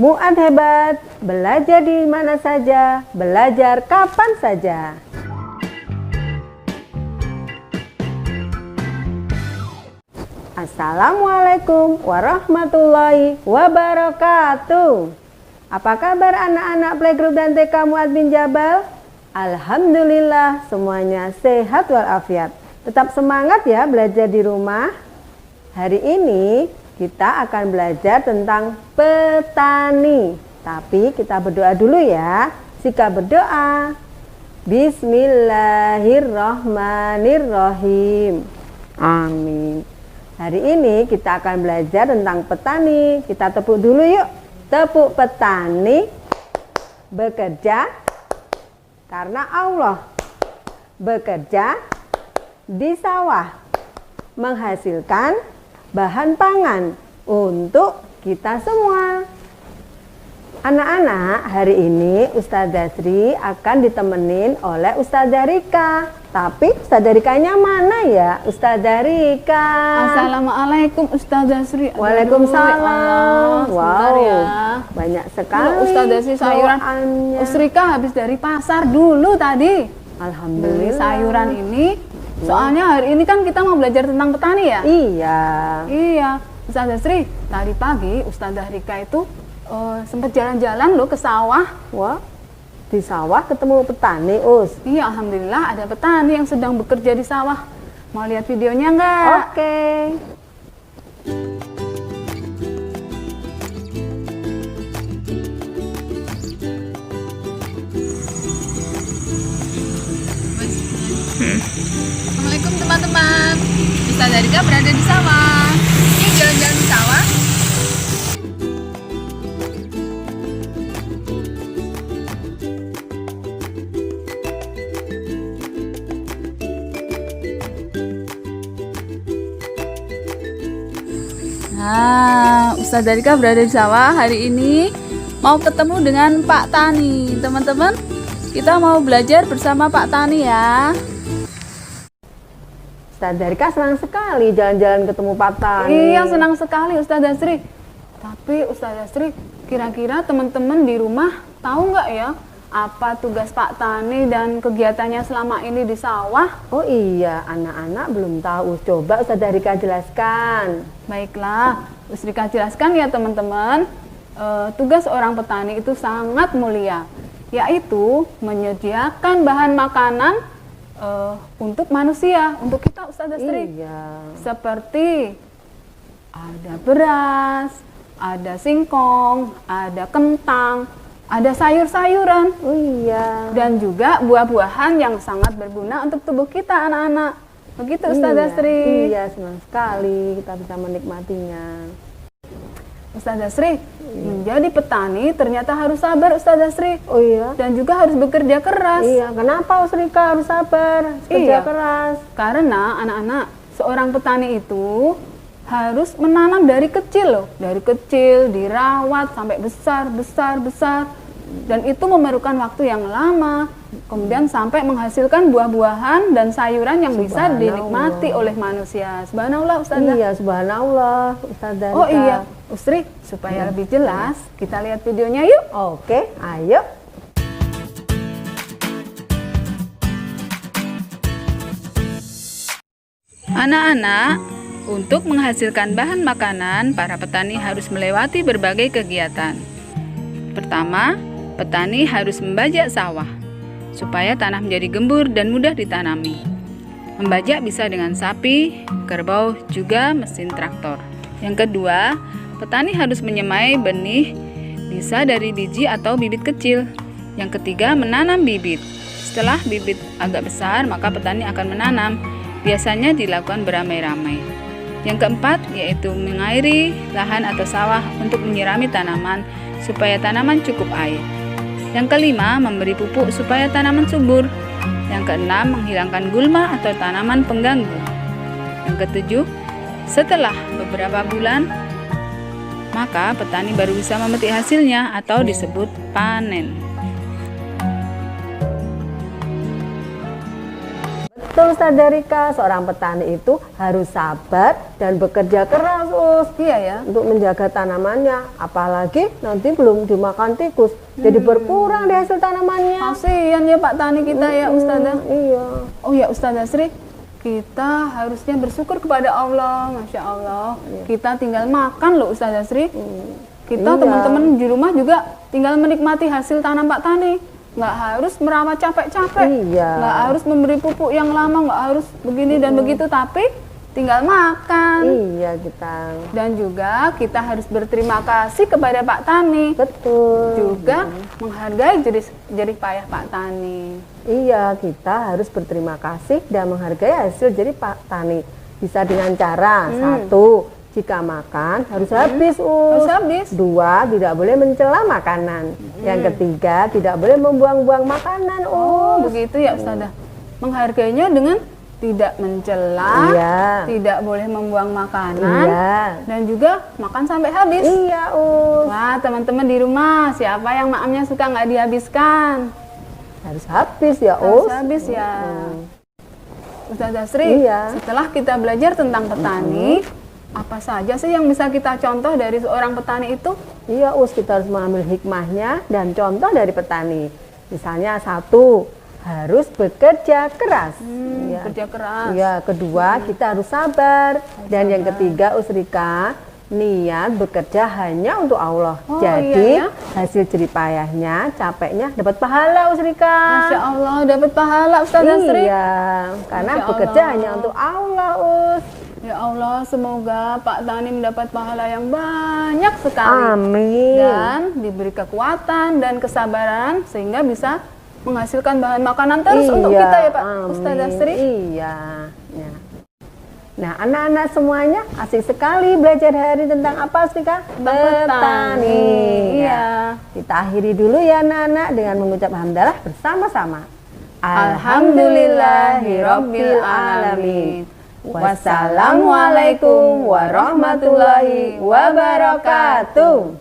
Mu'ad hebat, belajar di mana saja, belajar kapan saja. Assalamualaikum warahmatullahi wabarakatuh. Apa kabar anak-anak playgroup dan TK Mu'ad bin Jabal? Alhamdulillah semuanya sehat walafiat. Tetap semangat ya belajar di rumah. Hari ini kita akan belajar tentang petani. Tapi kita berdoa dulu ya. Sika berdoa. Bismillahirrahmanirrahim. Amin. Hari ini kita akan belajar tentang petani. Kita tepuk dulu yuk. Tepuk petani. Bekerja karena Allah. Bekerja di sawah. Menghasilkan bahan pangan untuk kita semua. Anak-anak, hari ini Ustazah Sri akan ditemenin oleh Ustazah Rika. Tapi Ustazah Rikanya mana ya? Ustazah Rika. Assalamualaikum Ustazah Sri. Waalaikumsalam. Wow, ya. banyak sekali. Ustazah Sri sayuran. Rika habis dari pasar dulu tadi. Alhamdulillah. Beli sayuran ini. Soalnya hari ini kan kita mau belajar tentang petani ya? Iya. Ustazah Sri, tadi pagi Ustazah Rika itu sempat jalan-jalan loh ke sawah. Wah, di sawah ketemu petani, Us? Iya, alhamdulillah ada petani yang sedang bekerja di sawah. Mau lihat videonya nggak? Oke. Assalamualaikum teman-teman. Ustazah Rika berada di sawah. Ini jalan-jalan di sawah. Nah, Ustazah Rika berada di sawah hari ini mau ketemu dengan Pak Tani. Teman-teman, kita mau belajar bersama Pak Tani ya. Ustazah Rika senang sekali jalan-jalan ketemu Pak Tani. Iya, senang sekali Ustazah Sri. Tapi Ustazah Sri, kira-kira teman-teman di rumah tahu nggak ya apa tugas Pak Tani dan kegiatannya selama ini di sawah? Oh iya, anak-anak belum tahu. Coba Ustazah Rika jelaskan. Baiklah, Ustazah Rika jelaskan ya teman-teman. Tugas seorang petani itu sangat mulia, yaitu menyediakan bahan makanan untuk manusia, untuk kita Ustazah Sri. Iya. Seperti ada beras, ada singkong, ada kentang, ada sayur-sayuran. Oh iya. Dan juga buah-buahan yang sangat berguna untuk tubuh kita anak-anak. Begitu Ustazah Sri. Iya, senang sekali kita bisa menikmatinya. Ustazah Sri, menjadi petani ternyata harus sabar Ustazah Sri. Oh iya. Dan juga harus bekerja keras. Iya, kenapa Ustazah Rika harus sabar, harus kerja keras? Karena anak-anak, seorang petani itu harus menanam dari kecil loh. Dari kecil, dirawat sampai besar. Dan itu memerlukan waktu yang lama. Kemudian sampai menghasilkan buah-buahan dan sayuran yang bisa dinikmati oleh manusia. Subhanallah Ustazah. Iya, subhanallah Ustazah Rika. Oh iya, Ustri, supaya lebih jelas, kita lihat videonya yuk. Oke, ayo. Anak-anak, untuk menghasilkan bahan makanan, para petani harus melewati berbagai kegiatan. Pertama, petani harus membajak sawah, supaya tanah menjadi gembur dan mudah ditanami. Membajak bisa dengan sapi, kerbau, juga mesin traktor. Yang kedua, petani harus menyemai benih, bisa dari biji atau bibit kecil. Yang ketiga, menanam bibit. Setelah bibit agak besar, maka petani akan menanam. Biasanya dilakukan beramai-ramai. Yang keempat, yaitu mengairi lahan atau sawah untuk menyirami tanaman supaya tanaman cukup air. Yang kelima, memberi pupuk supaya tanaman subur. Yang keenam, menghilangkan gulma atau tanaman pengganggu. Yang ketujuh, setelah beberapa bulan, maka petani baru bisa memetik hasilnya atau disebut panen. Betul Ustazah Rika, seorang petani itu harus sabar dan bekerja keras Iya ya. untuk menjaga tanamannya. Apalagi nanti belum dimakan tikus, jadi berkurang deh hasil tanamannya. Kasihan ya Pak Tani kita ya Ustazah. Iya. Oh ya Ustazah Sri, kita harusnya bersyukur kepada Allah, Masya Allah. Kita tinggal makan loh Ustazah Sri. Kita Iya. teman-teman di rumah juga tinggal menikmati hasil tanam Pak Tani. Nggak harus merawat capek-capek, Iya. nggak harus memberi pupuk yang lama, nggak harus begini dan begitu, tapi tinggal makan. Iya kita. Dan juga kita harus berterima kasih kepada Pak Tani. Betul. Juga menghargai jerih payah Pak Tani. Iya, kita harus berterima kasih dan menghargai hasil jerih Pak Tani. Bisa dengan cara satu, jika makan harus habis, Harus habis. Dua, tidak boleh mencela makanan. Yang ketiga, tidak boleh membuang-buang makanan, Oh, begitu ya Ustazah. Menghargainya dengan tidak mencela, Iya. tidak boleh membuang makanan, Iya. dan juga makan sampai habis. Iya, Wah, teman-teman di rumah, siapa yang maamnya suka nggak dihabiskan? harus habis ya, Harus habis ya. Ustazah Sri, Iya. setelah kita belajar tentang petani, apa saja sih yang bisa kita contoh dari seorang petani itu? Iya, kita harus mengambil hikmahnya dan contoh dari petani. Misalnya satu, harus bekerja keras. Iya. Kerja keras. Ya, kedua kita harus sabar. Dan yang ketiga Rika, niat bekerja hanya untuk Allah. Oh, Jadi iya ya? hasil jerih payahnya, capeknya dapat pahala Rika. Masya Allah, dapat pahala Ustazah Sri. Iya, karena Masya bekerja Allah. hanya untuk Allah Ya Allah, semoga Pak Tani mendapat pahala yang banyak sekali. Amin. Dan diberi kekuatan dan kesabaran sehingga bisa menghasilkan bahan makanan terus untuk kita ya Pak amin. Ustazah Sri. Iya. Ya. Nah, anak-anak semuanya asik sekali belajar hari tentang apa sih Kak? Petani. Iya. Ya. Kita akhiri dulu ya anak-anak dengan mengucap hamdalah bersama-sama. Alhamdulillahirabbil alamin. Wassalamualaikum warahmatullahi wabarakatuh.